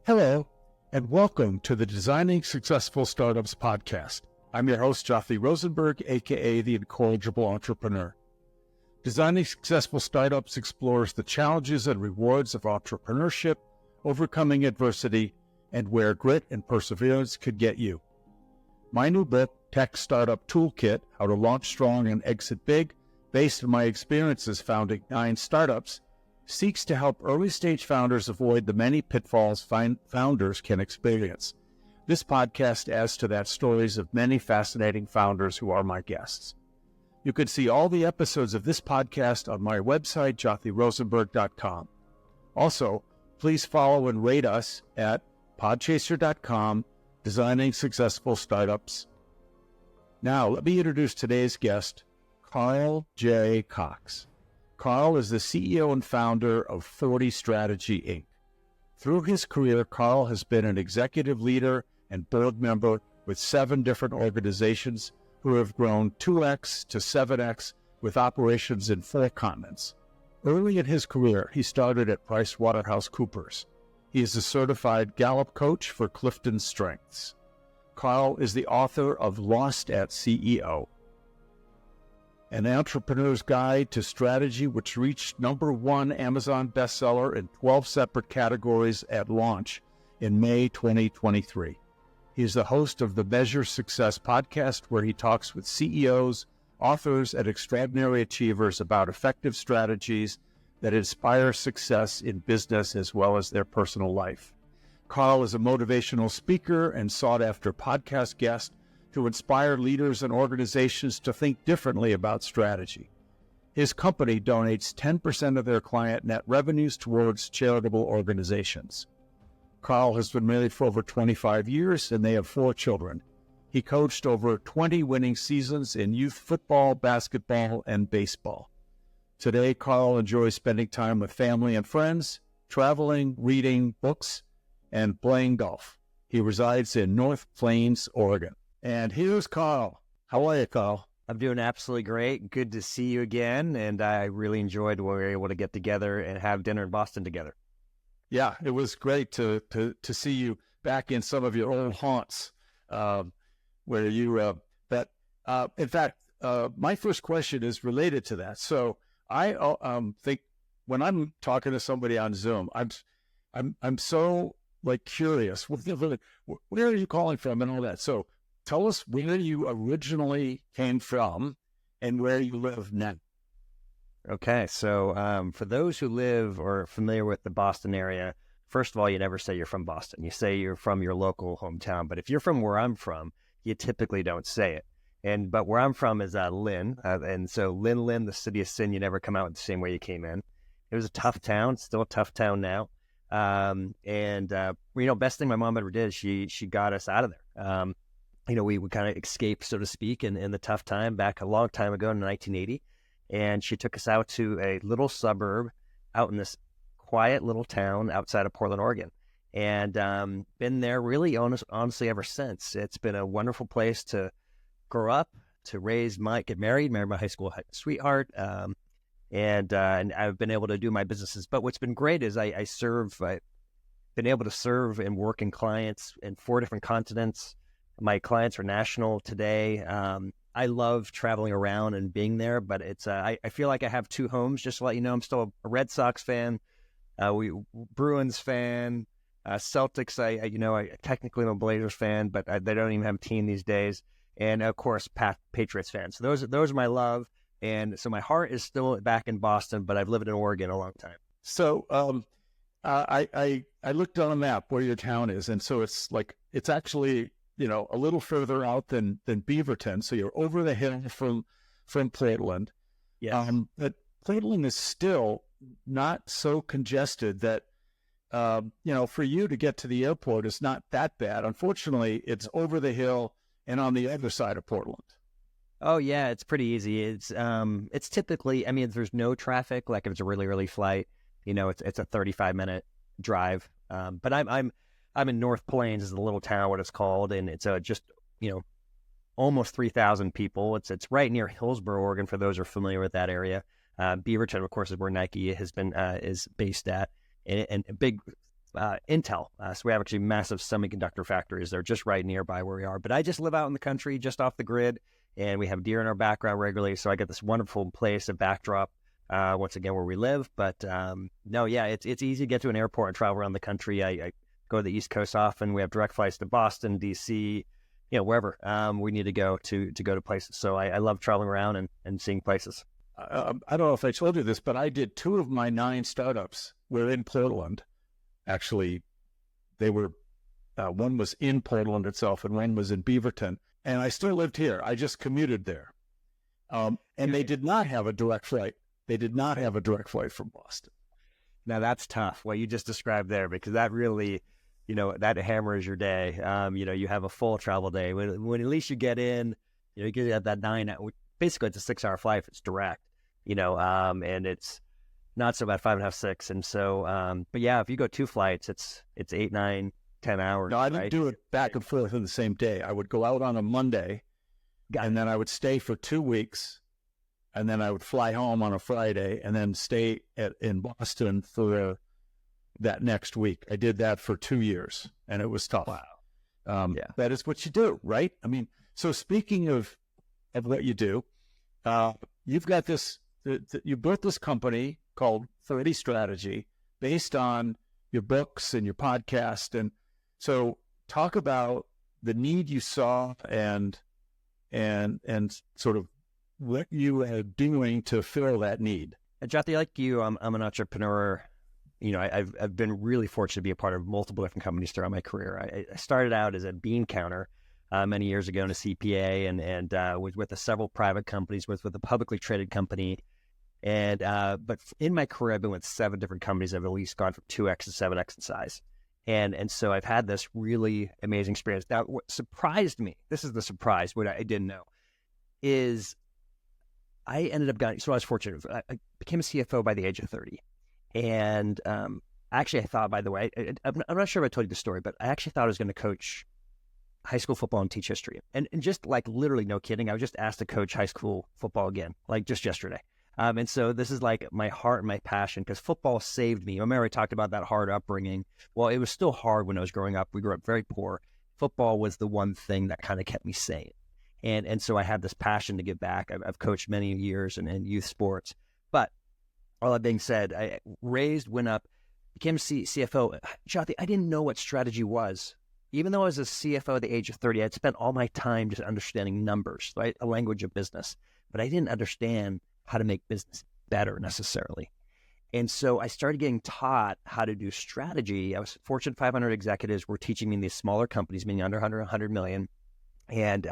Hello, and welcome to the Designing Successful Startups podcast. I'm your host, Jothy Rosenberg, aka the Incorrigible Entrepreneur. Designing Successful Startups explores the challenges and rewards of entrepreneurship, overcoming adversity, and where grit and perseverance could get you. My new book, Tech Startup Toolkit, How to Launch Strong and Exit Big, based on my experiences founding 9 startups, seeks to help early-stage founders avoid the many pitfalls founders can experience. This podcast adds to that stories of many fascinating founders who are my guests. You can see all the episodes of this podcast on my website, jothyrosenberg.com. Also, please follow and rate us at podchaser.com, Designing Successful Startups. Now, let me introduce today's guest, Carl J. Cox. Carl is the CEO and founder of 40 Strategy, Inc. Through his career, Carl has been an executive leader and board member with 7 different organizations who have grown 2x to 7x with operations in 4 continents. Early in his career, he started at PricewaterhouseCoopers. He is a certified Gallup coach for Clifton Strengths. Carl is the author of Lost at CEO, an entrepreneur's guide to strategy, which reached #1 Amazon bestseller in 12 separate categories at launch in May 2023. He is the host of the Measure Success podcast, where he talks with CEOs, authors, and extraordinary achievers about effective strategies that inspire success in business as well as their personal life. Carl is a motivational speaker and sought-after podcast guest to inspire leaders and organizations to think differently about strategy. His company donates 10% of their client net revenues towards charitable organizations. Carl has been married for over 25 years, and they have 4 children. He coached over 20 winning seasons in youth football, basketball, and baseball. Today, Carl enjoys spending time with family and friends, traveling, reading books, and playing golf. He resides in North Plains, Oregon. And here's Carl. How are you, Carl? I'm doing absolutely great. Good to see you again. And I really enjoyed when we were able to get together and have dinner in Boston together. Yeah, it was great to see you back in some of your old haunts, where you, in fact, my first question is related to that. So I think when I'm talking to somebody on Zoom, I'm so curious, where are you calling from and all that. So tell us where you originally came from and where you live now. Okay, so for those who live or are familiar with the Boston area, first of all, you never say you're from Boston. You say you're from your local hometown. But if you're from where I'm from, you typically don't say it. But where I'm from is Lynn. And so Lynn, the city of sin, you never come out the same way you came in. It was a tough town, still a tough town now. Best thing my mom ever did, she got us out of there. We would kind of escape, so to speak, in the tough time back a long time ago in 1980. And she took us out to a little suburb out in this quiet little town outside of Portland, Oregon. And been there really honestly ever since. It's been a wonderful place to grow up, to get married my high school sweetheart. And I've been able to do my businesses. But what's been great is I've been able to serve and work in clients in 4 different continents. My clients are national today. I love traveling around and being there, but I feel like I have 2 homes. Just to let you know, I'm still a Red Sox fan, Bruins fan, Celtics. I technically am a Blazers fan, but they don't even have a team these days. And of course, Patriots fan. So those are my love. And so my heart is still back in Boston, but I've lived in Oregon a long time. So I looked on a map where your town is, and so it's actually a little further out than Beaverton. So you're over the hill from Portland. Yes. But Portland is still not so congested that, for you to get to the airport is not that bad. Unfortunately, it's over the hill and on the other side of Portland. Oh yeah, it's pretty easy. It's typically, if there's no traffic, like if it's a really early flight, it's a 35-minute drive. But I'm in North Plains, is the little town, what it's called, and it's just almost 3,000 people. It's right near Hillsboro, Oregon, for those who are familiar with that area. Beaverton, of course, is where Nike is based at, and a big Intel. So we have actually massive semiconductor factories. They're just right nearby where we are. But I just live out in the country, just off the grid, and we have deer in our background regularly. So I get this wonderful place, a backdrop, once again, where we live. But no, yeah, it's easy to get to an airport and travel around the country. I go to the East Coast often. We have direct flights to Boston, DC, wherever we need to go to places. So I love traveling around and seeing places. I don't know if I told you this, but I did 2 of my 9 startups were in Portland. Actually, they were, one was in Portland itself and one was in Beaverton. And I still lived here. I just commuted there. And they did not have a direct flight. They did not have a direct flight from Boston. Now that's tough, what you just described there, because that really, that hammers your day. You have a full travel day. When at least you get in, you get that 9 hour, basically it's a 6-hour flight if it's direct, and it's not so bad, 5.5, 6. And so, but yeah, if you go 2 flights, it's 8, 9, 10 hours. No, I didn't do it back and forth in the same day. I would go out on a Monday and then I would stay for 2 weeks and then I would fly home on a Friday and then stay in Boston for that next week. I did that for 2 years and it was tough. Wow. Yeah. That is what you do, right? I mean, so speaking of what you do, you've got this, you built this company called 30 Strategy based on your books and your podcast. And so talk about the need you saw and sort of what you are doing to fill that need. Jothy, like you, I'm an entrepreneur. I've been really fortunate to be a part of multiple different companies throughout my career. I started out as a bean counter many years ago in a CPA and was with several private companies, with a publicly traded company. And but in my career, I've been with 7 different companies. I've at least gone from 2x to 7x in size. And so I've had this really amazing experience. Now, what surprised me, this is the surprise, what I didn't know, is I ended up so I was fortunate. I became a CFO by the age of 30. And actually, I thought, by the way, I'm not sure if I told you the story, but I actually thought I was going to coach high school football and teach history. And just like literally, no kidding, I was just asked to coach high school football again, like just yesterday. And so this is like my heart and my passion, because football saved me. Remember, I talked about that hard upbringing. Well, it was still hard when I was growing up. We grew up very poor. Football was the one thing that kind of kept me sane. And so I had this passion to give back. I've coached many years in youth sports. But all that being said, I went up, became CFO. Jothy, I didn't know what strategy was. Even though I was a CFO at the age of 30, I'd spent all my time just understanding numbers, right? A language of business. But I didn't understand how to make business better necessarily. And so I started getting taught how to do strategy. I was Fortune 500 executives were teaching me in these smaller companies, meaning under 100 million. And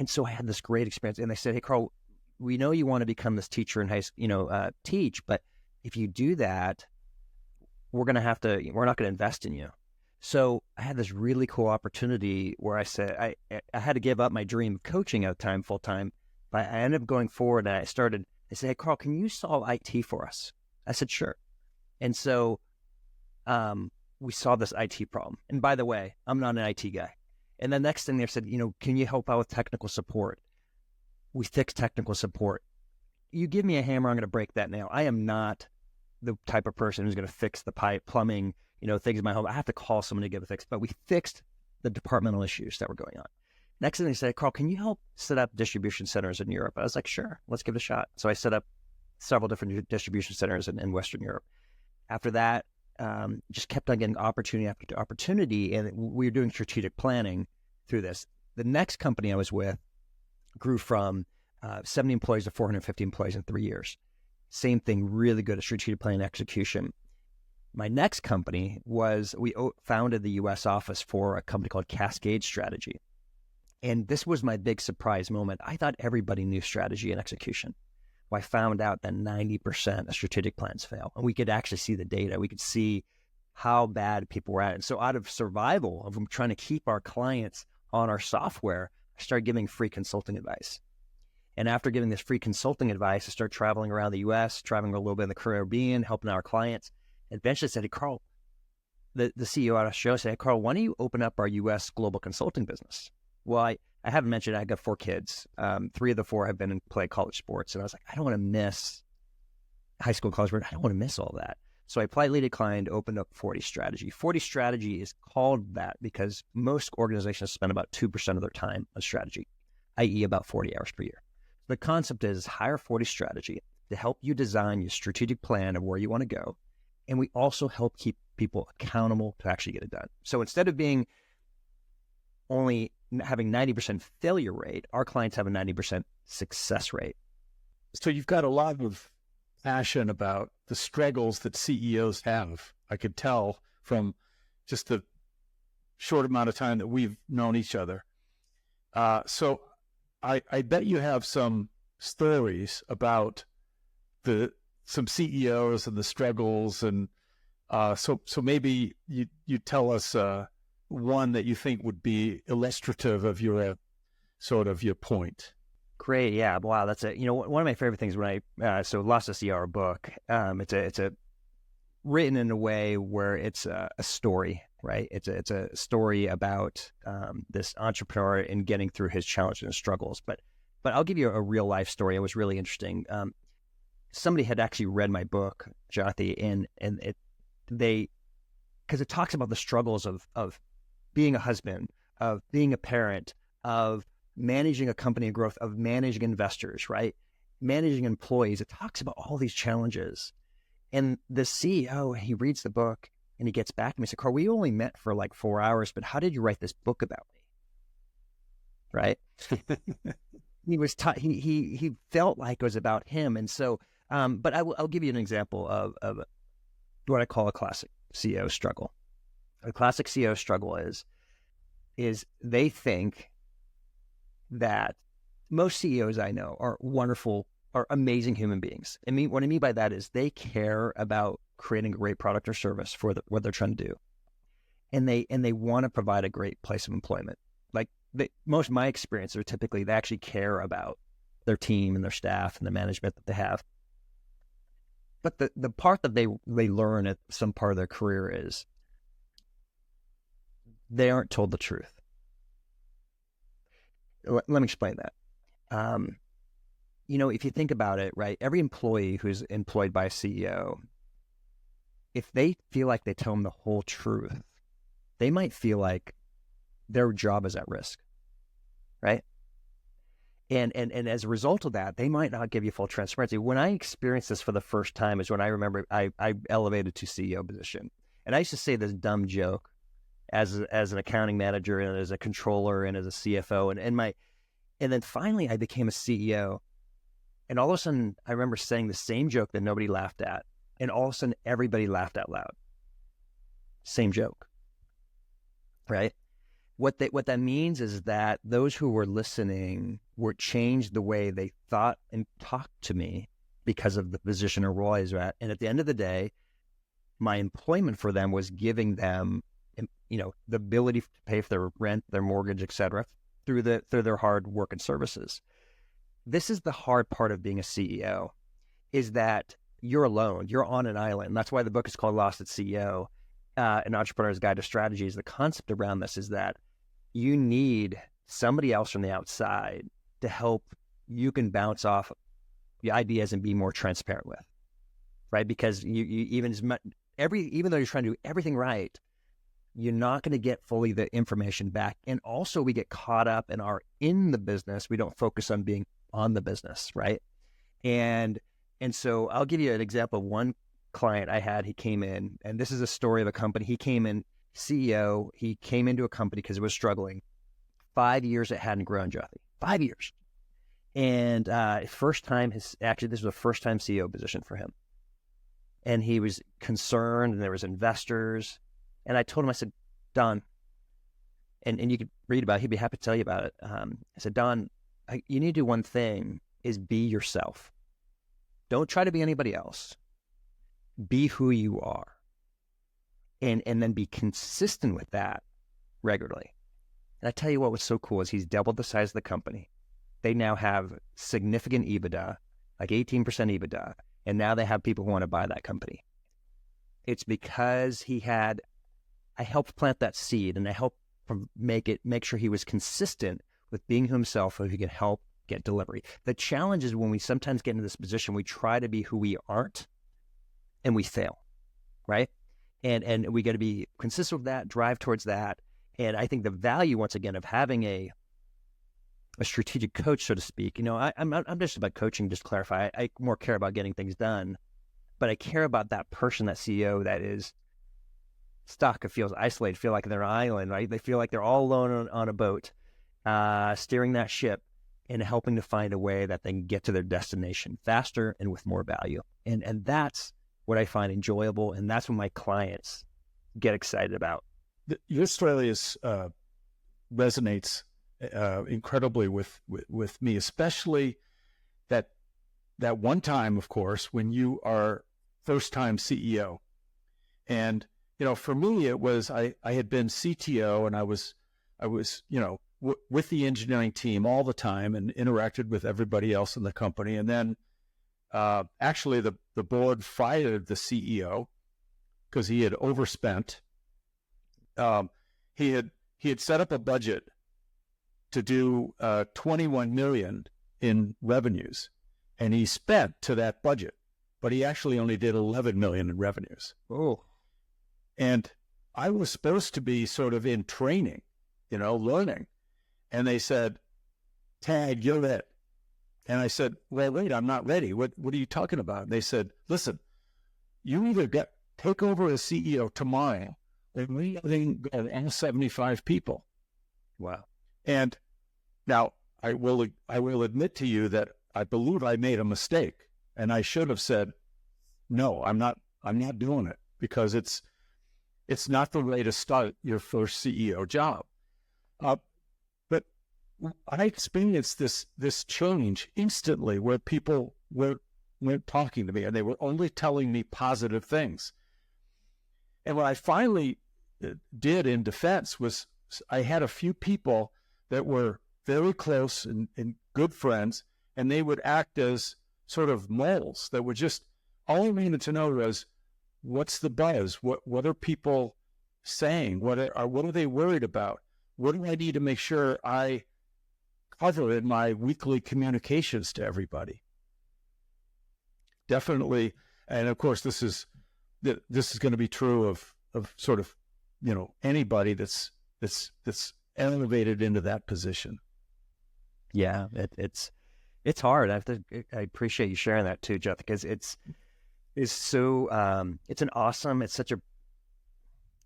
so I had this great experience. And they said, hey, Carl, we know you want to become this teacher in high school, teach, but if you do that, we're not going to invest in you. So I had this really cool opportunity where I said, I had to give up my dream of coaching at the time, full time. But I ended up going forward and I said, hey, Carl, can you solve IT for us? I said, sure. And so we solved this IT problem. And by the way, I'm not an IT guy. And the next thing they said, can you help out with technical support? We fixed technical support. You give me a hammer, I'm going to break that nail. I am not the type of person who's going to fix the pipe, plumbing, things in my home. I have to call someone to get it fixed. But we fixed the departmental issues that were going on. Next thing they said, Carl, can you help set up distribution centers in Europe? I was like, sure, let's give it a shot. So I set up several different distribution centers in Western Europe. After that, just kept on getting opportunity after opportunity, and we were doing strategic planning through this. The next company I was with grew from 70 employees to 450 employees in 3 years. Same thing, really good at strategic planning execution. My next company we founded the U.S. office for a company called Cascade Strategy. And this was my big surprise moment. I thought everybody knew strategy and execution. Well, I found out that 90% of strategic plans fail. And we could actually see the data. We could see how bad people were at it. And so out of survival, of trying to keep our clients on our software, I started giving free consulting advice. And after giving this free consulting advice, I started traveling around the U.S., traveling a little bit in the Caribbean, helping our clients. And eventually I said, hey, Carl, the CEO out of Australia said, hey, Carl, why don't you open up our U.S. global consulting business? Well, I haven't mentioned I got 4 kids. 3 of the 4 have been in play college sports. And I was like, I don't want to miss high school, college sports. I don't want to miss all that. So I politely declined, opened up 40 Strategy. 40 Strategy is called that because most organizations spend about 2% of their time on strategy, i.e. about 40 hours per year. The concept is hire 40 Strategy to help you design your strategic plan of where you want to go. And we also help keep people accountable to actually get it done. So instead of being only having 90% failure rate, our clients have a 90% success rate. So you've got a lot of passion about the struggles that CEOs have. I could tell from just the short amount of time that we've known each other. So I bet you have some stories about some CEOs and the struggles, and so maybe you tell us one that you think would be illustrative of your point. Great. Yeah. Wow. That's one of my favorite things when so Lost a CEO, our book, it's a written in a way where it's a story, right? It's a story about this entrepreneur and getting through his challenges and struggles. But I'll give you a real life story. It was really interesting. Somebody had actually read my book, Jothy, and because it talks about the struggles of being a husband, of being a parent, of managing a company of growth, of managing investors, right? Managing employees. It talks about all these challenges. And the CEO, he reads the book and he gets back to me and said, Carl, we only met for like 4 hours, but how did you write this book about me? Right? He was he felt like it was about him. And so, but I'll give you an example of what I call a classic CEO struggle. A classic CEO struggle is they think that most CEOs I know are wonderful, are amazing human beings. What I mean by that is they care about creating a great product or service for what they're trying to do. And they want to provide a great place of employment. Like most of my experience are typically they actually care about their team and their staff and the management that they have. But the part that they learn at some part of their career is they aren't told the truth. Let me explain that. If you think about it, right, every employee who's employed by a CEO, if they feel like they tell them the whole truth, they might feel like their job is at risk, right? And as a result of that, they might not give you full transparency. When I experienced this for the first time is when I remember I elevated to CEO position. And I used to say this dumb joke as an accounting manager and as a controller and as a CFO. And then finally I became a CEO. And all of a sudden I remember saying the same joke that nobody laughed at. And all of a sudden everybody laughed out loud. Same joke, right? What that means is that those who were listening were changed the way they thought and talked to me because of the position or role I was at. And at the end of the day, my employment for them was giving them, the ability to pay for their rent, their mortgage, et cetera, through their hard work and services. This is the hard part of being a CEO, is that you're alone. You're on an island. That's why the book is called Lost at CEO, An Entrepreneur's Guide to Strategies. The concept around this is that you need somebody else from the outside to help you can bounce off the ideas and be more transparent with, right? Because you even though you're trying to do everything right, you're not going to get fully the information back. And also we get caught up and are in the business. We don't focus on being on the business, right? And so I'll give you an example of one client I had. He came in, and this is a story of a company. He came in, CEO, he came into a company because it was struggling. 5 years it hadn't grown, Jothy. 5 years. And this was a first time CEO position for him. And he was concerned, and there was investors. And I told him, I said, Don, and you could read about it, he'd be happy to tell you about it. I said, Don, you need to do one thing, is be yourself. Don't try to be anybody else. Be who you are. And then be consistent with that regularly. And I tell you what was so cool is he's doubled the size of the company. They now have significant EBITDA, like 18% EBITDA. And now they have people who want to buy that company. It's because I helped plant that seed, and I helped make sure he was consistent with being himself so he could help get delivery. The challenge is when we sometimes get into this position, we try to be who we aren't and we fail. right? And we got to be consistent with that, drive towards that. And I think the value, once again, of having a strategic coach, so to speak, I'm just about coaching, just to clarify. I more care about getting things done, but I care about that person, that CEO that is stuck, it feels isolated, feel like they're an island, right? They feel like they're all alone on a boat, steering that ship and helping to find a way that they can get to their destination faster and with more value. And that's what I find enjoyable, and that's what my clients get excited about. Your story resonates incredibly with me, especially that one time, of course, when you are first-time CEO. And for me, it was I had been CTO, and I was with the engineering team all the time and interacted with everybody else in the company. And then actually the board fired the CEO because he had overspent. He had set up a budget to do 21 million in revenues, and he spent to that budget, but he actually only did 11 million in revenues. Oh, and I was supposed to be sort of in training, learning, and they said, "Tag, you're it." And I said, "Well, wait, I'm not ready. What are you talking about?" And they said, "Listen, you either take over as CEO tomorrow, or we go all 75 people." Wow. And now I will admit to you that I believe I made a mistake, and I should have said, "No, I'm not doing it," because it's not the way to start your first CEO job. But I experienced this change instantly, where people weren't talking to me, and they were only telling me positive things. And what I finally did in defense was I had a few people that were very close and good friends, and they would act as sort of moles that would just, all I needed to know was, what's the buzz? What are people saying? What are they worried about? What do I need to make sure I cover in my weekly communications to everybody? Definitely. And of course, this is going to be true of sort of, anybody that's elevated into that position. Yeah, it's hard. I appreciate you sharing that too, Jothy, because it's so it's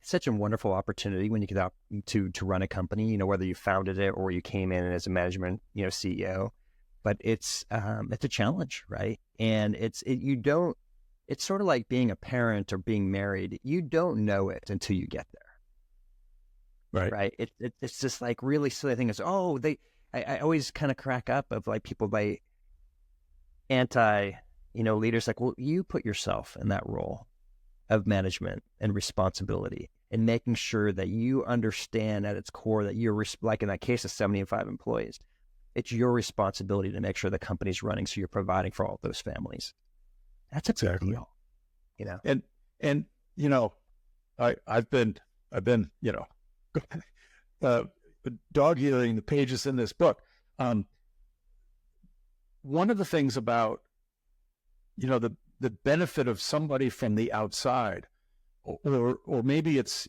such a wonderful opportunity when you get out to run a company. Whether you founded it or you came in as a management CEO, but it's a challenge, right? And it's sort of like being a parent or being married. You don't know it until you get there. Right. It's just like really silly thing is, I always kind of crack up of like people by leaders like, well, you put yourself in that role of management and responsibility and making sure that you understand at its core that you're like in that case of 75 employees, it's your responsibility to make sure the company's running. So you're providing for all of those families. That's a big deal, And I've been dog-earing the pages in this book. One of the things about, the benefit of somebody from the outside, or maybe it's,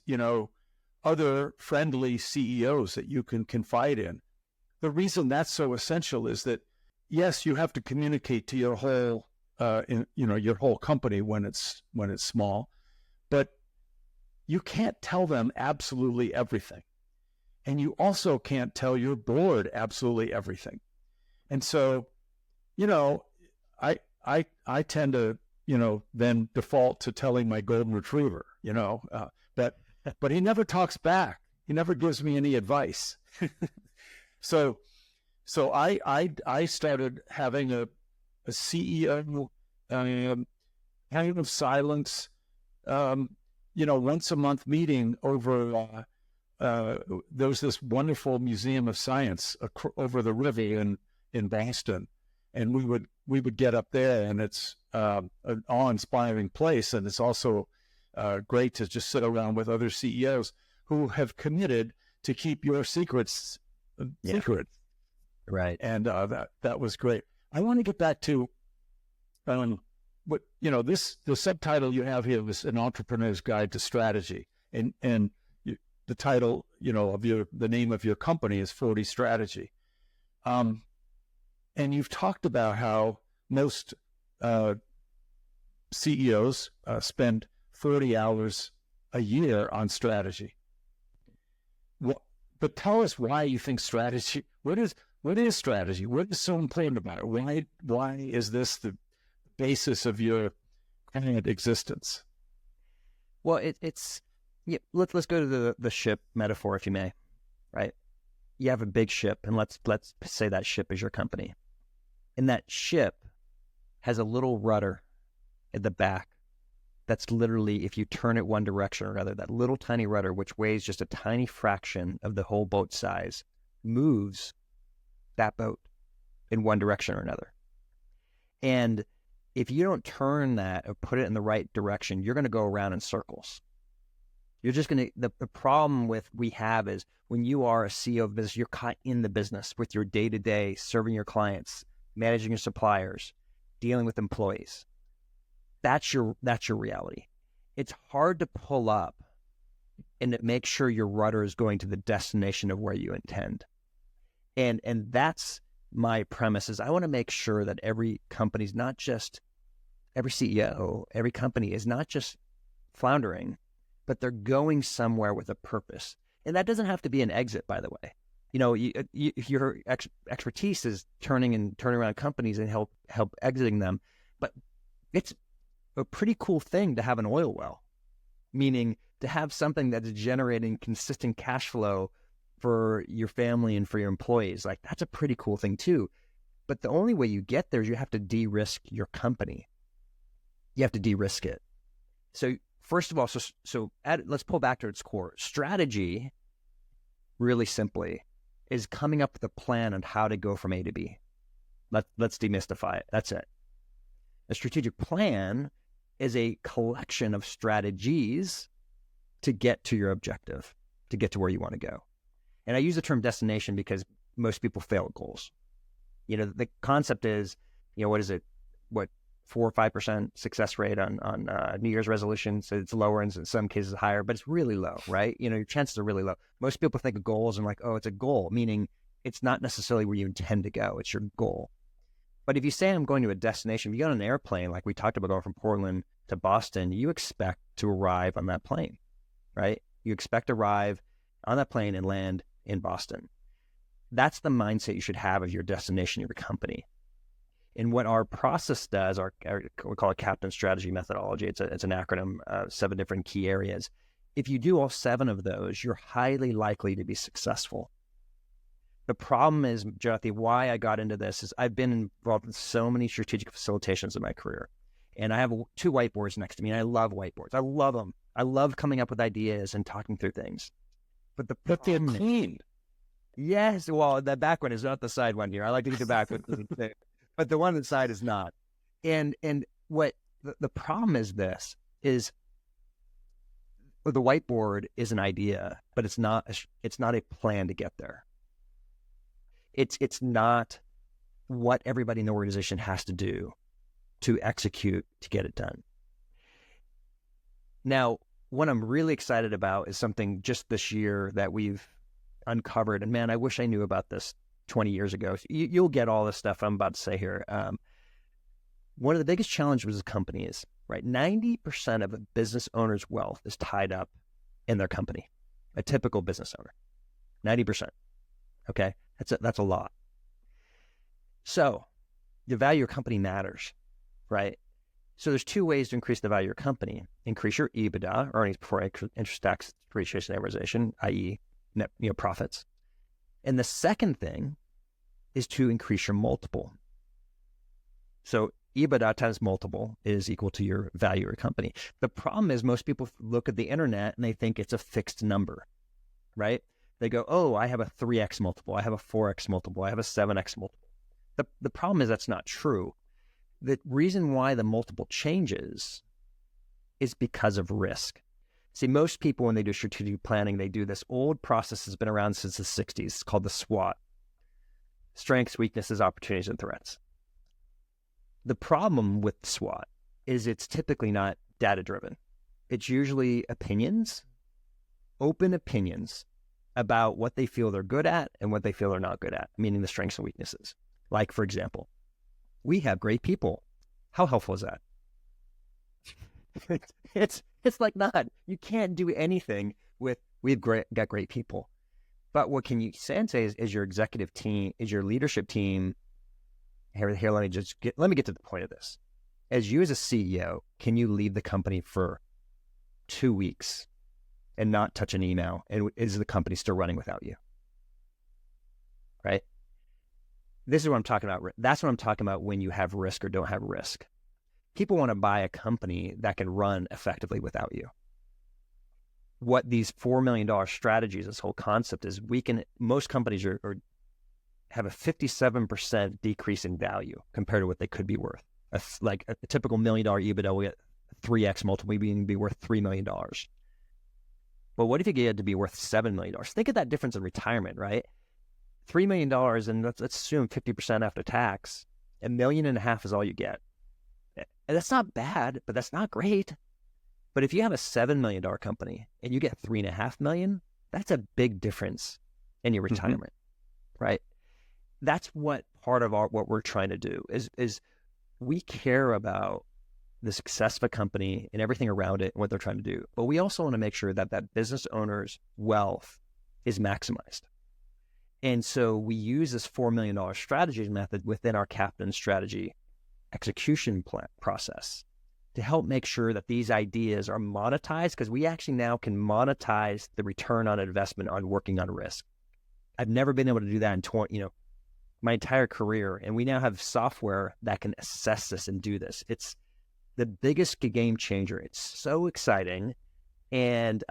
other friendly CEOs that you can confide in. The reason that's so essential is that, yes, you have to communicate to your whole, your whole company when it's small, but you can't tell them absolutely everything. And you also can't tell your board absolutely everything. And so, I tend to, then default to telling my golden retriever, but he never talks back. He never gives me any advice. So I started having a CEO kind of silence, once a month meeting over, there was this wonderful Museum of Science over the river in Boston. And we would get up there, and it's an awe-inspiring place. And it's also great to just sit around with other CEOs who have committed to keep your secrets secret. Right. And that was great. I want to get back to but the subtitle you have here was An Entrepreneur's Guide to Strategy, and the title, of the name of your company is 40 Strategy. And you've talked about how most CEOs spend 30 hours a year on strategy. But tell us why you think strategy. What is strategy? What is so important about it? Why is this the basis of your current existence? Well, let's go to the ship metaphor, if you may, right? You have a big ship, and let's say that ship is your company, and that ship has a little rudder at the back. That's literally, if you turn it one direction or another, that little tiny rudder, which weighs just a tiny fraction of the whole boat size, moves that boat in one direction or another. And if you don't turn that or put it in the right direction, you're going to go around in circles. You're just going to, the problem we have is when you are a CEO of business, you're caught in the business with your day-to-day, serving your clients, managing your suppliers, dealing with employees. That's your reality. It's hard to pull up and make sure your rudder is going to the destination of where you intend. And that's my premise, is I want to make sure that every company's not just, every CEO, every company is not just floundering, but they're going somewhere with a purpose. And that doesn't have to be an exit, by the way. Your expertise is turning around companies and help exiting them. But it's a pretty cool thing to have an oil well, meaning to have something that's generating consistent cash flow for your family and for your employees. Like, that's a pretty cool thing too. But the only way you get there is you have to de-risk your company. You have to de-risk it. So first of all, let's pull back to its core. Strategy, really simply, is coming up with a plan on how to go from A to B. Let's demystify it. That's it. A strategic plan is a collection of strategies to get to your objective, to get to where you want to go. And I use the term destination because most people fail at goals. The concept is, what is it? 4 or 5% success rate on New Year's resolutions. So it's lower, and in some cases higher, but it's really low, right? Your chances are really low. Most people think of goals and like, oh, it's a goal, meaning it's not necessarily where you intend to go. It's your goal. But if you say I'm going to a destination, if you go on an airplane, like we talked about going from Portland to Boston, you expect to arrive on that plane, right? You expect to arrive on that plane and land in Boston. That's the mindset you should have of your destination, your company. And what our process does, we call it Captain Strategy Methodology. It's an acronym, 7 different key areas. If you do all 7 of those, you're highly likely to be successful. The problem is, Jothy, why I got into this is I've been involved in so many strategic facilitations in my career. And I have 2 whiteboards next to me, and I love whiteboards. I love them. I love coming up with ideas and talking through things. But they're clean. Yes, well, the back one is not the side one here. I like to get the back one, but the one on the side is not. And what the problem is, this is the whiteboard is an idea, but it's not a plan to get there. It's not what everybody in the organization has to do to execute to get it done. Now, what I'm really excited about is something just this year that we've uncovered. And man, I wish I knew about this 20 years ago. You'll get all this stuff I'm about to say here. One of the biggest challenges with a company is, right, 90% of a business owner's wealth is tied up in their company. A typical business owner, 90%. Okay, that's a lot. So the value of your company matters, right? So there's 2 ways to increase the value of your company. Increase your EBITDA, earnings before interest, tax, depreciation, amortization, i.e. net profits. And the second thing is to increase your multiple. So EBITDA times multiple is equal to your value of your company. The problem is most people look at the internet and they think it's a fixed number, right? They go, oh, I have a 3x multiple, I have a 4x multiple, I have a 7x multiple. The problem is that's not true. The reason why the multiple changes is because of risk. See, most people, when they do strategic planning, they do this old process that's been around since the 60s. It's called the SWOT. Strengths, weaknesses, opportunities, and threats. The problem with SWOT is it's typically not data driven. It's usually opinions, open opinions about what they feel they're good at and what they feel they're not good at, meaning the strengths and weaknesses. Like, for example, we have great people. How helpful is that? It's like not. You can't do anything with got great people. But what can you say is your executive team, is your leadership team. Here, let me get to the point of this. As you as a CEO, can you leave the company for 2 weeks and not touch an email? And is the company still running without you? Right? This is what I'm talking about. That's what I'm talking about when you have risk or don't have risk. People want to buy a company that can run effectively without you. What these $4 million strategies, this whole concept is, most companies have a 57% decrease in value compared to what they could be worth. Like a typical $1 million EBITDA will get 3x multiple, maybe be worth $3 million. But what if you get to be worth $7 million? Think of that difference in retirement, right? $3 million, and let's assume 50% after tax, $1.5 million is all you get. And that's not bad, but that's not great. But if you have a $7 million company and you get $3.5 million, that's a big difference in your retirement, right? That's what part of what we're trying to do is we care about the success of a company and everything around it and what they're trying to do. But we also want to make sure that business owner's wealth is maximized. And so we use this $4 million strategy method within our captain strategy execution process to help make sure that these ideas are monetized, because we actually now can monetize the return on investment on working on risk. I've never been able to do that in my entire career, and we now have software that can assess this and do this. It's the biggest game changer. It's so exciting, and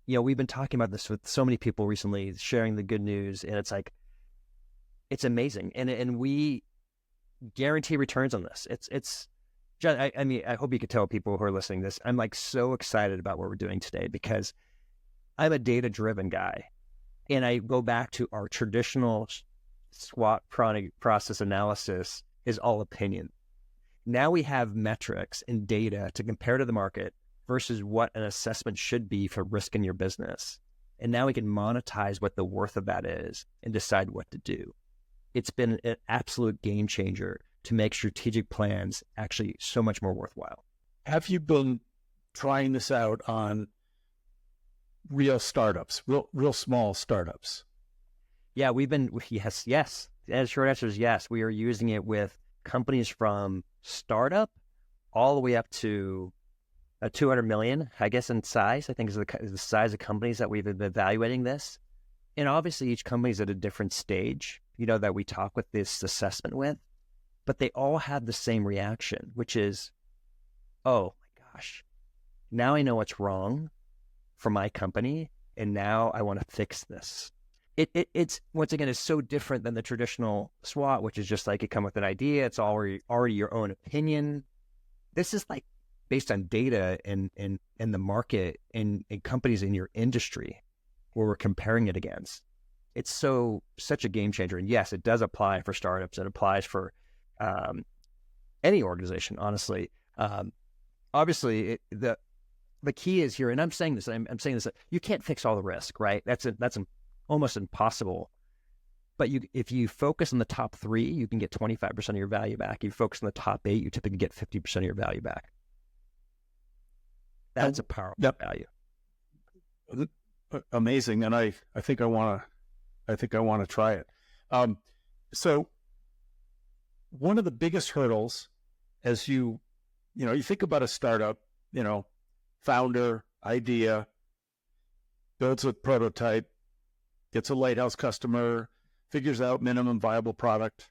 we've been talking about this with so many people recently, sharing the good news, and it's like, it's amazing, and we guarantee returns on this. I hope you could tell people who are listening to this, I'm like so excited about what we're doing today, because I'm a data-driven guy, and I go back to our traditional SWOT process analysis is all opinion. Now we have metrics and data to compare to the market versus what an assessment should be for risk in your business. And now we can monetize what the worth of that is and decide what to do. It's been an absolute game changer to make strategic plans actually so much more worthwhile. Have you been trying this out on real startups, real small startups? Yeah, yes. The short answer is yes. We are using it with companies from startup all the way up to 200 million, I guess, in size. I think is the size of companies that we've been evaluating this. And obviously each company is at a different stage, that we talk with this assessment with, but they all have the same reaction, which is, oh my gosh, now I know what's wrong for my company, and now I want to fix this. It's once again, it's so different than the traditional SWOT, which is just like you come with an idea, it's already your own opinion. This is like based on data and the market and companies in your industry where we're comparing it against. It's such a game changer. And yes, it does apply for startups. It applies for any organization, honestly. Obviously, the key is here, and I'm saying this, you can't fix all the risk, right? That's almost impossible. But if you focus on the top 3, you can get 25% of your value back. If you focus on the top 8, you typically get 50% of your value back. That's a powerful value. Amazing, and I think I want to try it. So one of the biggest hurdles, as you think about a startup, founder, idea, builds a prototype, gets a lighthouse customer, figures out minimum viable product.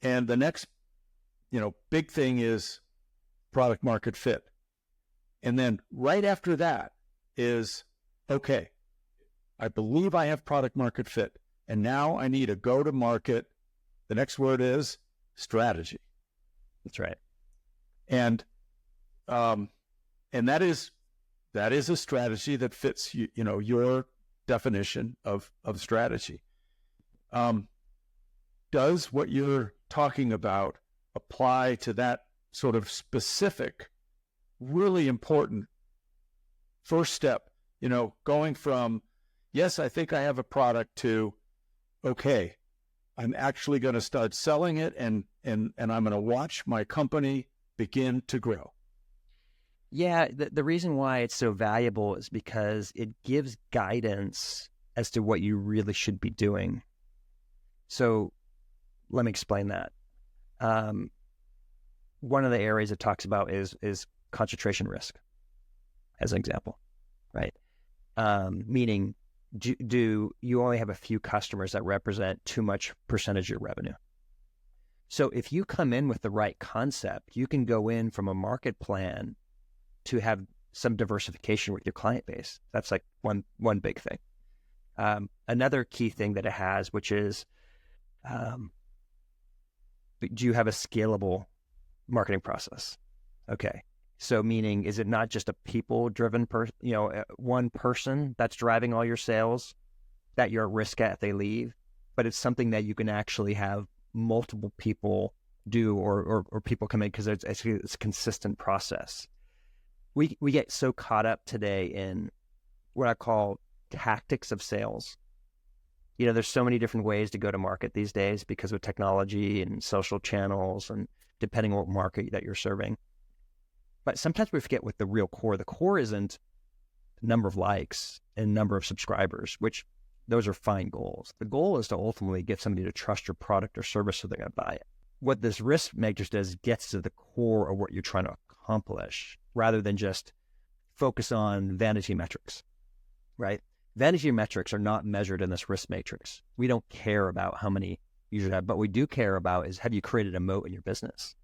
And the next, big thing is product market fit. And then right after that is, okay, I believe I have product market fit. And now I need a go-to-market. The next word is strategy. That's right. And that is a strategy that fits your definition of strategy. Does what you're talking about apply to that sort of specific, really important first step, going from, yes, I think I have a product to, okay, I'm actually going to start selling it and I'm going to watch my company begin to grow? Yeah, the reason why it's so valuable is because it gives guidance as to what you really should be doing. So let me explain that. One of the areas it talks about is concentration risk, as an example, right? Meaning, do you only have a few customers that represent too much percentage of your revenue? So if you come in with the right concept, you can go in from a market plan to have some diversification with your client base. That's like one big thing. Another key thing that it has, which is, do you have a scalable marketing process? Okay. So meaning, is it not just a people-driven one person that's driving all your sales that you're at risk at if they leave, but it's something that you can actually have multiple people do or people come in because it's a consistent process. We get so caught up today in what I call tactics of sales. There's so many different ways to go to market these days because of technology and social channels and depending on what market that you're serving. But sometimes we forget what the real core. The core isn't number of likes and number of subscribers, which those are fine goals. The goal is to ultimately get somebody to trust your product or service so they're going to buy it. What this risk matrix does gets to the core of what you're trying to accomplish rather than just focus on vanity metrics, right? Vanity metrics are not measured in this risk matrix. We don't care about how many users have, but we do care about is, have you created a moat in your business,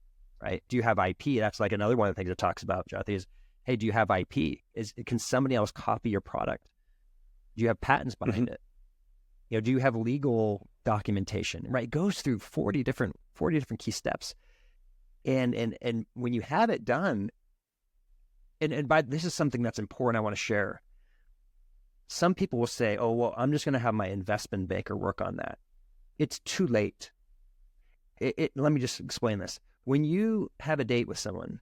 right? Do you have IP? That's like another one of the things it talks about, Jothy, is, hey, do you have IP? Can somebody else copy your product? Do you have patents behind it? Do you have legal documentation, right? It goes through 40 different key steps. And when you have it done, and this is something that's important I want to share. Some people will say, oh, well, I'm just going to have my investment banker work on that. It's too late. Let me just explain this. When you have a date with someone,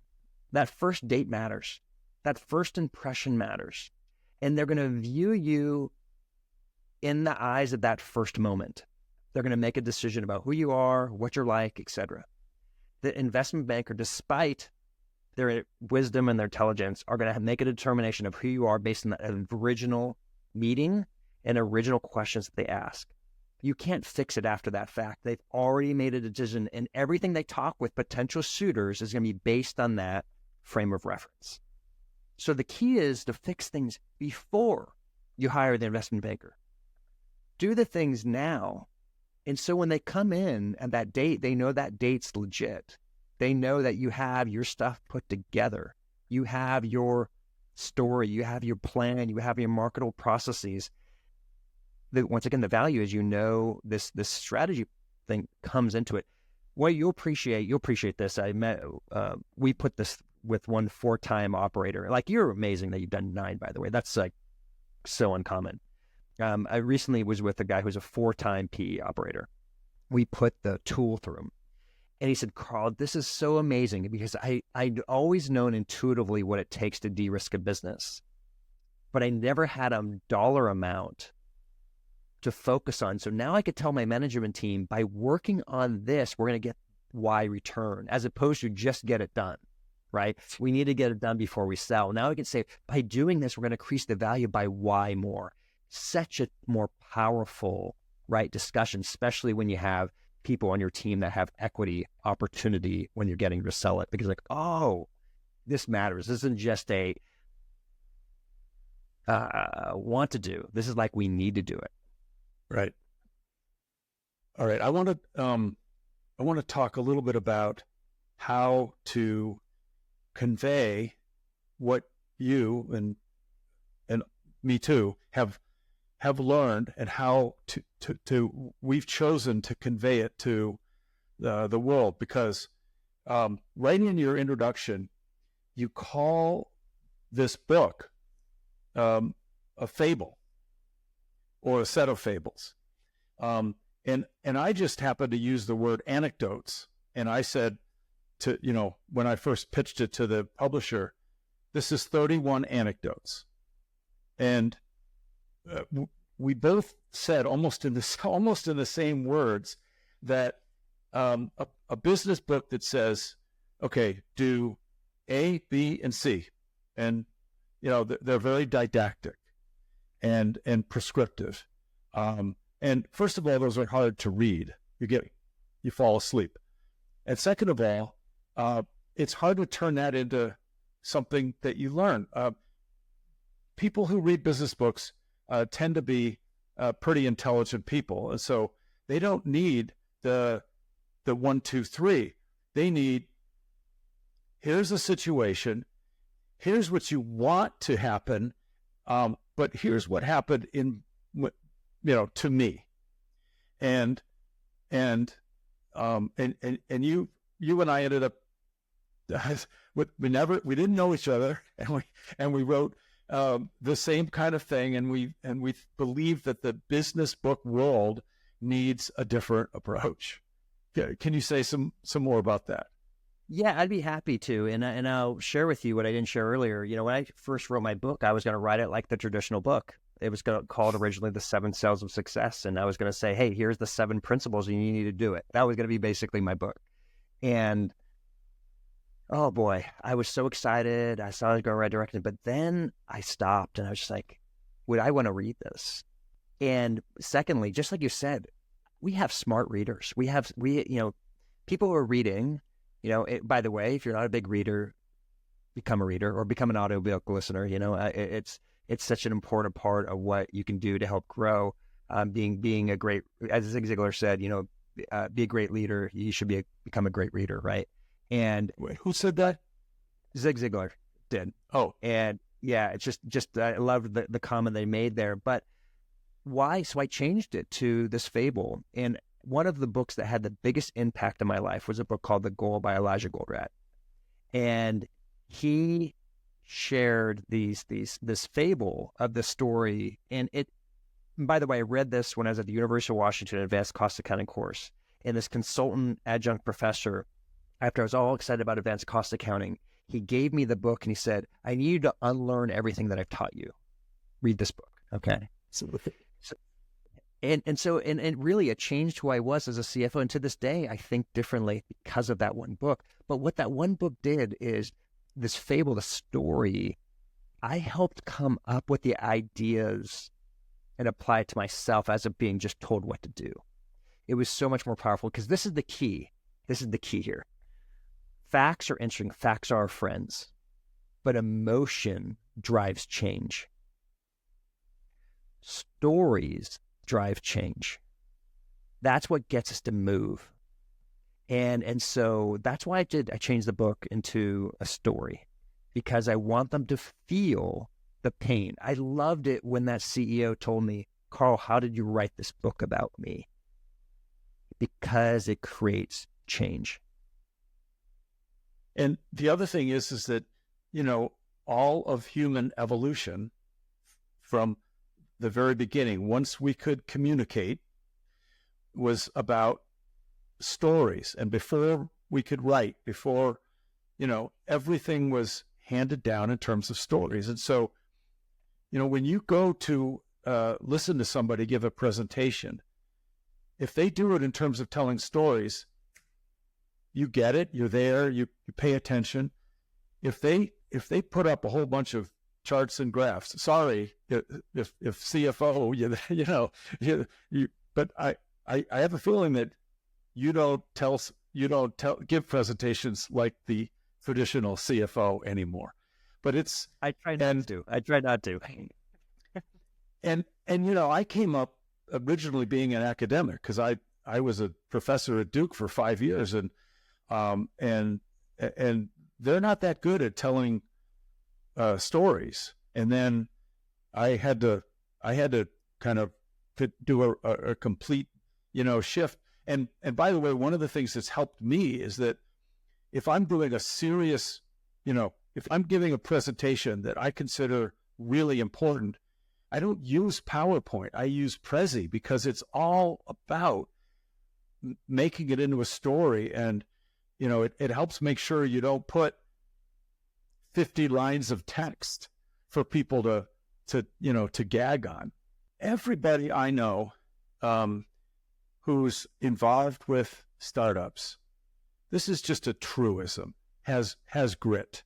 that first date matters. That first impression matters. And they're going to view you in the eyes of that first moment. They're going to make a decision about who you are, what you're like, etc. The investment banker, despite their wisdom and their intelligence, are going to make a determination of who you are based on the original meeting and original questions that they ask. You can't fix it after that fact. They've already made a decision, and everything they talk with potential suitors is going to be based on that frame of reference. So the key is to fix things before you hire the investment banker. Do the things now. And so when they come in at that date, they know that date's legit. They know that you have your stuff put together. You have your story, you have your plan, you have your marketable processes. Once again, the value is, this strategy thing comes into it. What you'll appreciate this. We put this with one 4-time operator. Like, you're amazing that you've done 9, by the way. That's like so uncommon. I recently was with a guy who's a 4-time PE operator. We put the tool through him. And he said, Carl, this is so amazing because I'd always known intuitively what it takes to de-risk a business, but I never had a dollar amount to focus on. So now I could tell my management team, by working on this, we're going to get Y return, as opposed to just get it done, right? We need to get it done before we sell. Now I can say, by doing this, we're going to increase the value by Y more. Such a more powerful, right, discussion, especially when you have people on your team that have equity opportunity when you're getting to sell it, because like, oh, this matters. This isn't just a want to do. This is like, we need to do it. Right. All right. I want to talk a little bit about how to convey what you and me too have learned, and how to we've chosen to convey it to the world. Because right in your introduction, you call this book a fable, or a set of fables. And I just happened to use the word anecdotes. And I said to, when I first pitched it to the publisher, this is 31 anecdotes. And we both said almost in the same words that a business book that says, okay, do A, B, and C. And, they're very didactic and prescriptive. And first of all, those are hard to read. You fall asleep. And second of all, it's hard to turn that into something that you learn. People who read business books tend to be pretty intelligent people. And so they don't need the 1, 2, 3. They need, here's a situation, here's what you want to happen, but here's what happened to me. And you and I ended up, we didn't know each other, and we wrote the same kind of thing, and we believe that the business book world needs a different approach. Can you say some more about that? Yeah, I'd be happy to, and I'll share with you what I didn't share earlier. When I first wrote my book, I was going to write it like the traditional book. It was called originally The 7 Cells of Success, and I was going to say, hey, here's the 7 principles, and you need to do it. That was going to be basically my book. And oh boy, I was so excited. I saw it go right direction, but then I stopped, and I was just like, would I want to read this? And secondly, just like you said, we have smart readers. We people who are reading. By the way, if you're not a big reader, become a reader or become an audiobook listener. It's such an important part of what you can do to help grow. Being a great, as Zig Ziglar said, be a great leader. You should become a great reader, right? And wait, who said that? Zig Ziglar did. Oh, and yeah, it's just I love the comment they made there. But why? So I changed it to this fable, and one of the books that had the biggest impact on my life was a book called The Goal by Elijah Goldratt. And he shared this fable of the story. And by the way, I read this when I was at the University of Washington Advanced Cost Accounting course. And this consultant adjunct professor, after I was all excited about advanced cost accounting, he gave me the book and he said, I need you to unlearn everything that I've taught you. Read this book. Okay. And really it changed who I was as a CFO. And to this day, I think differently because of that one book. But what that one book did is this fable, the story, I helped come up with the ideas and apply it to myself as of being just told what to do. It was so much more powerful because this is the key. This is the key here. Facts are interesting. Facts are our friends. But emotion drives change. Stories drive change. That's what gets us to move. And so that's why I changed the book into a story, because I want them to feel the pain. I loved it when that CEO told me, Carl, how did you write this book about me? Because it creates change. And the other thing is that, all of human evolution from the very beginning, once we could communicate, was about stories. And before we could write, before, everything was handed down in terms of stories. And so, when you go to listen to somebody give a presentation, if they do it in terms of telling stories, you get it, you're there, you pay attention. If they put up a whole bunch of charts and graphs, sorry, if CFO, but I have a feeling that you don't give presentations like the traditional CFO anymore. But I try not to. And I came up originally being an academic because I was a professor at Duke for 5 years, and they're not that good at telling stories. And then I had to kind of do a complete shift. And by the way, one of the things that's helped me is that if I'm doing a serious, if I'm giving a presentation that I consider really important, I don't use PowerPoint. I use Prezi, because it's all about making it into a story. And, it helps make sure you don't put 50 lines of text for people to gag on. Everybody I know who's involved with startups, this is just a truism, has grit.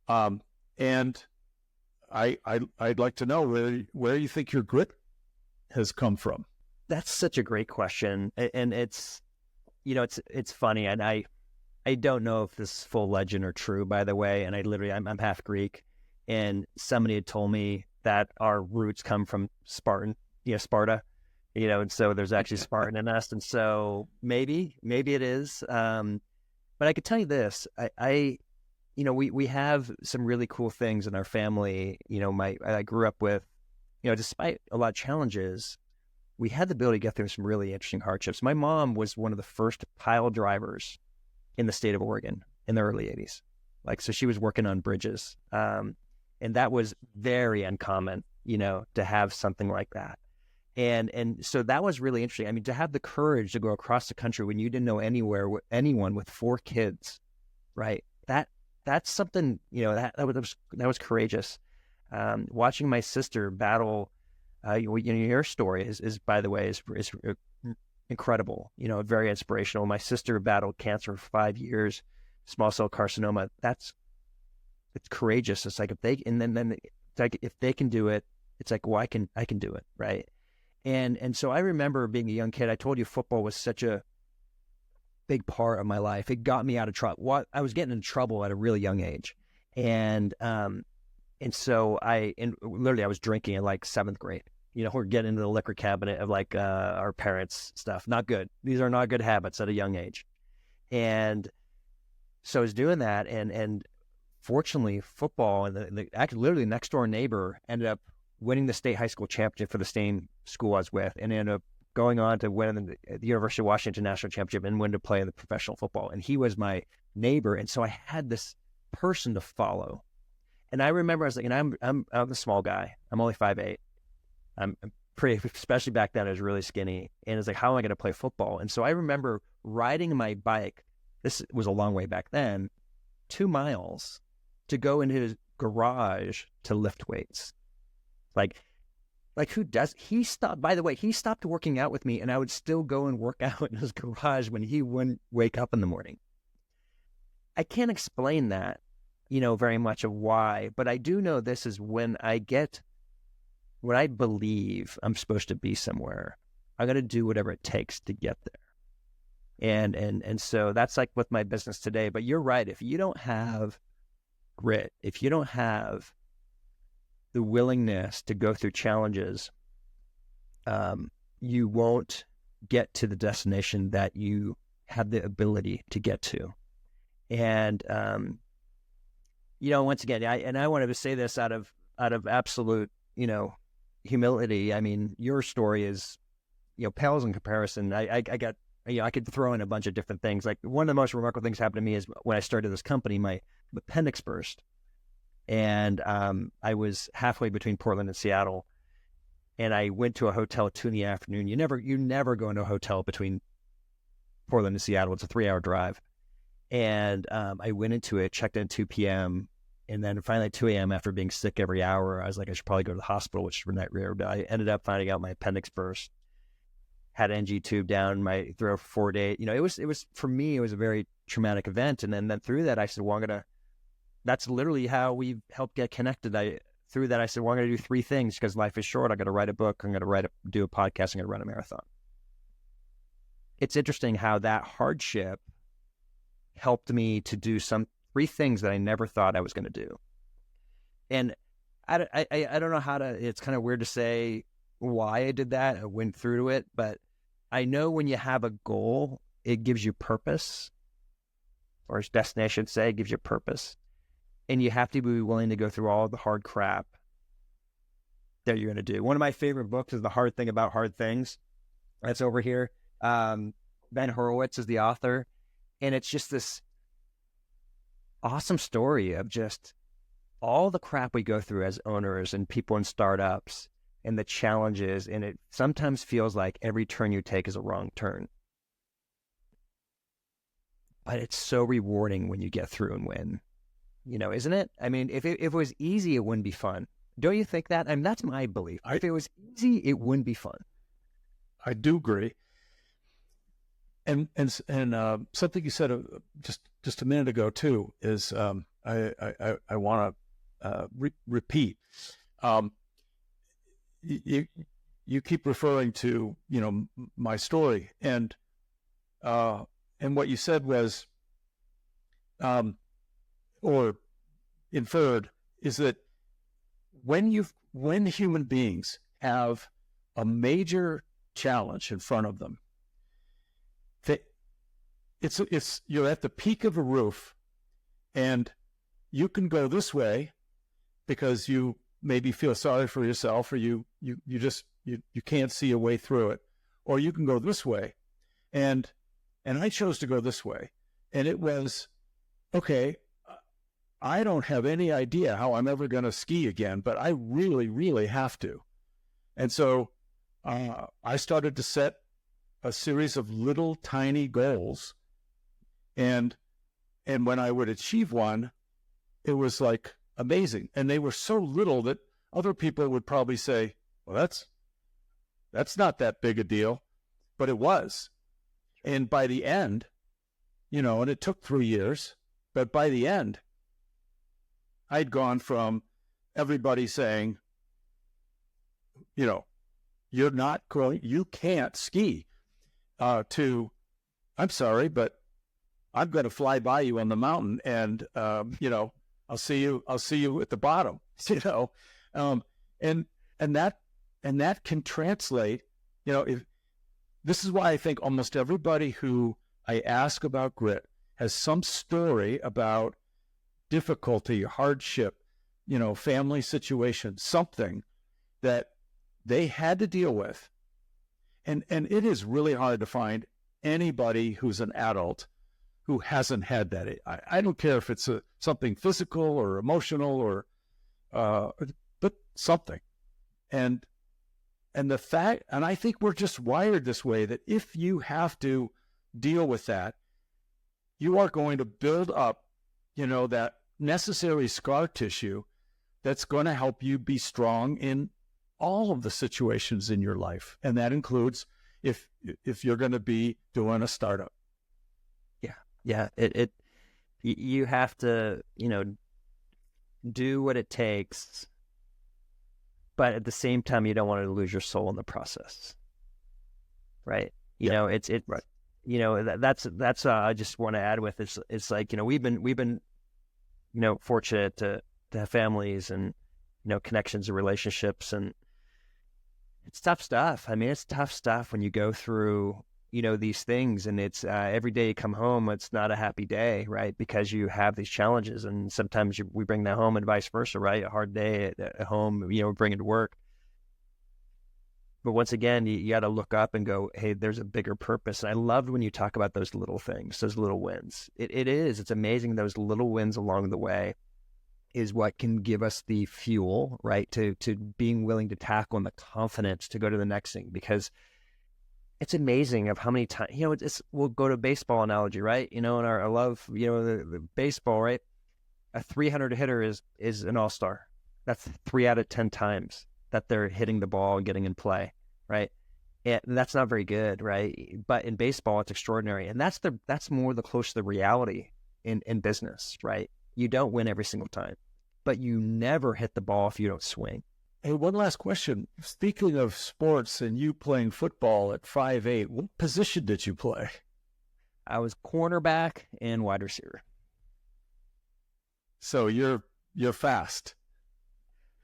And I'd like to know where you think your grit has come from. That's such a great question. And it's funny. And I don't know if this is full legend or true, by the way. And I'm half Greek. And somebody had told me that our roots come from Sparta, and so there's actually Spartan in us. And so maybe it is. But I could tell you this, we have some really cool things in our family. I grew up with, despite a lot of challenges, we had the ability to get through some really interesting hardships. My mom was one of the first pile drivers in the state of Oregon in the early 80s. So she was working on bridges. And that was very uncommon, to have something like that. And so that was really interesting. I mean, to have the courage to go across the country when you didn't know anyone with 4 kids, right? That's something, that was courageous. Watching my sister battle, your story is by the way, is incredible, very inspirational. My sister battled cancer for 5 years, small cell carcinoma. It's courageous. It's like if they can do it, it's like, well, I can do it, right? And so I remember being a young kid. I told you football was such a big part of my life. It got me out of trouble. I was getting in trouble at a really young age, and so I was drinking in 7th grade. We're getting into the liquor cabinet of our parents' stuff. Not good. These are not good habits at a young age, and so I was doing that, and fortunately, football and actually literally next door neighbor ended up winning the state high school championship for the same school I was with, and ended up going on to win the University of Washington national championship and win to play in the professional football. And he was my neighbor, and so I had this person to follow. And I remember I was like, and I'm a small guy. I'm only 5'8". I'm pretty, especially back then, I was really skinny. And it's like, how am I going to play football? And so I remember riding my bike. This was a long way back then, 2 miles to go into his garage to lift weights. Like who does? He stopped, by the way, he stopped working out with me, and I would still go and work out in his garage when he wouldn't wake up in the morning. I can't explain that, very much of why, but I do know this is when I believe I'm supposed to be somewhere, I'm going to do whatever it takes to get there. And so that's like with my business today. But you're right. If you don't have grit, if you don't have the willingness to go through challenges, you won't get to the destination that you have the ability to get to. And, once again, I wanted to say this out of absolute, humility. I mean, your story is, pales in comparison. I got, I could throw in a bunch of different things. Like one of the most remarkable things happened to me is when I started this company, my appendix burst. And I was halfway between Portland and Seattle, and I went to a hotel at 2 p.m. You never go into a hotel between Portland and Seattle. It's a 3-hour drive. And I went into it, checked in at 2 p.m. And then finally at 2 a.m. after being sick every hour, I was like, I should probably go to the hospital, which is not rare. But I ended up finding out my appendix burst, had an NG tube down my throat for 4 days. It was for me, it was a very traumatic event. And then through that, I said, well, that's literally how we helped get connected. Through that, I said, well, I'm going to do 3 things because life is short. I'm going to write a book. I'm going to do a podcast. I'm going to run a marathon. It's interesting how that hardship helped me to do 3 things that I never thought I was going to do. And I don't know how to, it's kind of weird to say why I did that. I went through to it, but I know when you have a goal, it gives you purpose, or its destination, say, it gives you purpose. And you have to be willing to go through all the hard crap that you're going to do. One of my favorite books is The Hard Thing About Hard Things. That's over here. Ben Horowitz is the author. And it's just this awesome story of just all the crap we go through as owners and people in startups and the challenges. And it sometimes feels like every turn you take is a wrong turn. but it's so rewarding when you get through and win, isn't it? I mean, if it was easy, it wouldn't be fun. Don't you think that? I mean, that's my belief. If it was easy, it wouldn't be fun. I do agree. And something you said just a minute ago too is I want to repeat. You keep referring to my story, and what you said was, or inferred, is that when human beings have a major challenge in front of them, you're at the peak of a roof, and you can go this way because you maybe feel sorry for yourself, or you can't see a way through it, or you can go this way, and I chose to go this way, and it was okay. I don't have any idea how I'm ever going to ski again, but I really, really have to. And so I started to set a series of little tiny goals. And when I would achieve one, it was like amazing. And they were so little that other people would probably say, well, that's not that big a deal. But it was. And by the end, and it took 3 years, but by the end, I'd gone from everybody saying, you're not growing, you can't ski, to, I'm sorry, but I'm going to fly by you on the mountain, and I'll see you at the bottom, and that can translate. If this is why I think almost everybody who I ask about grit has some story about difficulty, hardship, family situation, something that they had to deal with. And it is really hard to find anybody who's an adult who hasn't had that. I don't care if it's something physical or emotional or but something. And the fact, and I think we're just wired this way, that if you have to deal with that, you are going to build up, that necessary scar tissue that's going to help you be strong in all of the situations in your life. And that includes if you're going to be doing a startup. Yeah. You have to, do what it takes, but at the same time, you don't want to lose your soul in the process. Right. Right. That's I just want to add with it's like, we've been fortunate to have families and, connections and relationships, and it's tough stuff. I mean, it's tough stuff when you go through, these things, and it's every day you come home, it's not a happy day, right? Because you have these challenges, and sometimes we bring that home and vice versa, right? A hard day at home, bring it to work. But once again, you got to look up and go, hey, there's a bigger purpose. And I loved when you talk about those little things, those little wins. It's amazing. Those little wins along the way is what can give us the fuel, right? To being willing to tackle, and the confidence to go to the next thing, because it's amazing of how many times, we'll go to baseball analogy, right? And I love, the baseball, right? A 300 hitter is an all-star. That's 3 out of 10 times that they're hitting the ball and getting in play, right? And that's not very good, right? But in baseball, it's extraordinary. And that's more the close to the reality in business, right? You don't win every single time, but you never hit the ball if you don't swing. Hey, one last question. Speaking of sports and you playing football at 5'8", what position did you play? I was cornerback and wide receiver. So you're fast.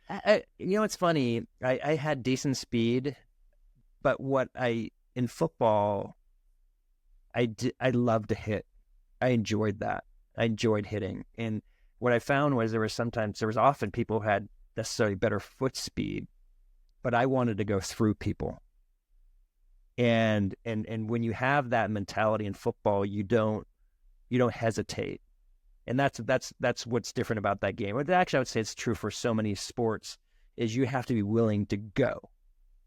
It's funny. I had decent speed, but in football, I loved to hit. I enjoyed that. I enjoyed hitting. And what I found was there was often people who had necessarily better foot speed, but I wanted to go through people. And when you have that mentality in football, you don't hesitate. And that's what's different about that game. Actually, I would say it's true for so many sports, is you have to be willing to go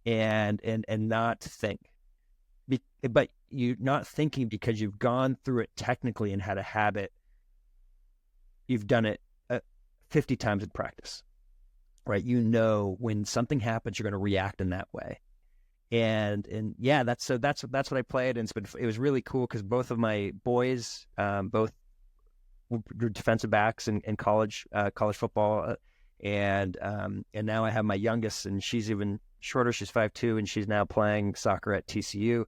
and not think. but you're not thinking because you've gone through it technically and had a habit. You've done it 50 times in practice, right? You know, when something happens, you're going to react in that way. And yeah, that's what I played. And it was really cool because both of my boys, both were defensive backs in college football. And now I have my youngest, and she's even shorter. She's 5'2", and she's now playing soccer at TCU.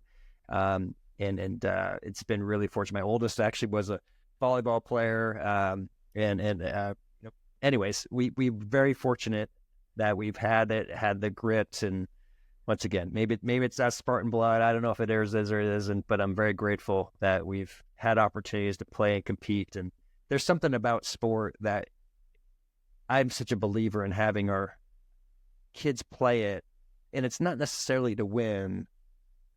And it's been really fortunate. My oldest actually was a volleyball player. Anyways, we're very fortunate that we've had the grit. And once again, maybe it's that Spartan blood. I don't know if it is or it isn't, but I'm very grateful that we've had opportunities to play and compete. And there's something about sport that I'm such a believer in, having our kids play it. And it's not necessarily to win,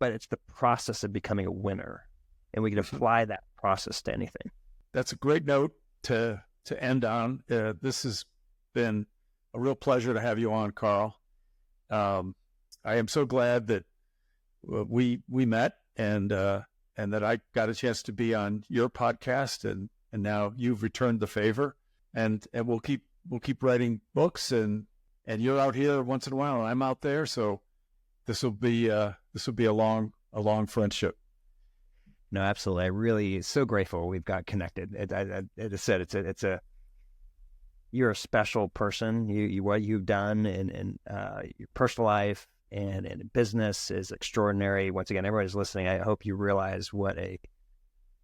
but it's the process of becoming a winner. And we can apply that process to anything. That's a great note to end on. This has been a real pleasure to have you on, Carl. I am so glad that we met and that I got a chance to be on your podcast, and now you've returned the favor, and we'll keep writing books, and you're out here once in a while and I'm out there. So this will be a long friendship. No, absolutely. I really so grateful we've got connected. As I said, you're a special person. What you've done in your personal life and in business is extraordinary. Once again, everybody's listening, I hope you realize what a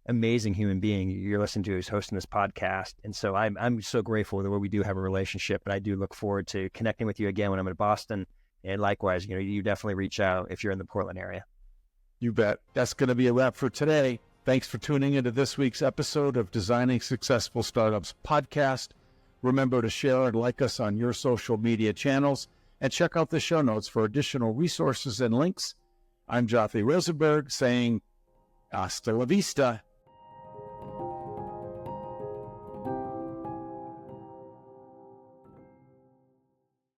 amazing human being you're listening to who's hosting this podcast. And so I'm so grateful that we do have a relationship, and I do look forward to connecting with you again when I'm in Boston. And likewise, you definitely reach out if you're in the Portland area. You bet. That's going to be a wrap for today. Thanks for tuning into this week's episode of Designing Successful Startups podcast. Remember to share and like us on your social media channels, and check out the show notes for additional resources and links. I'm Jothy Rosenberg saying hasta la vista.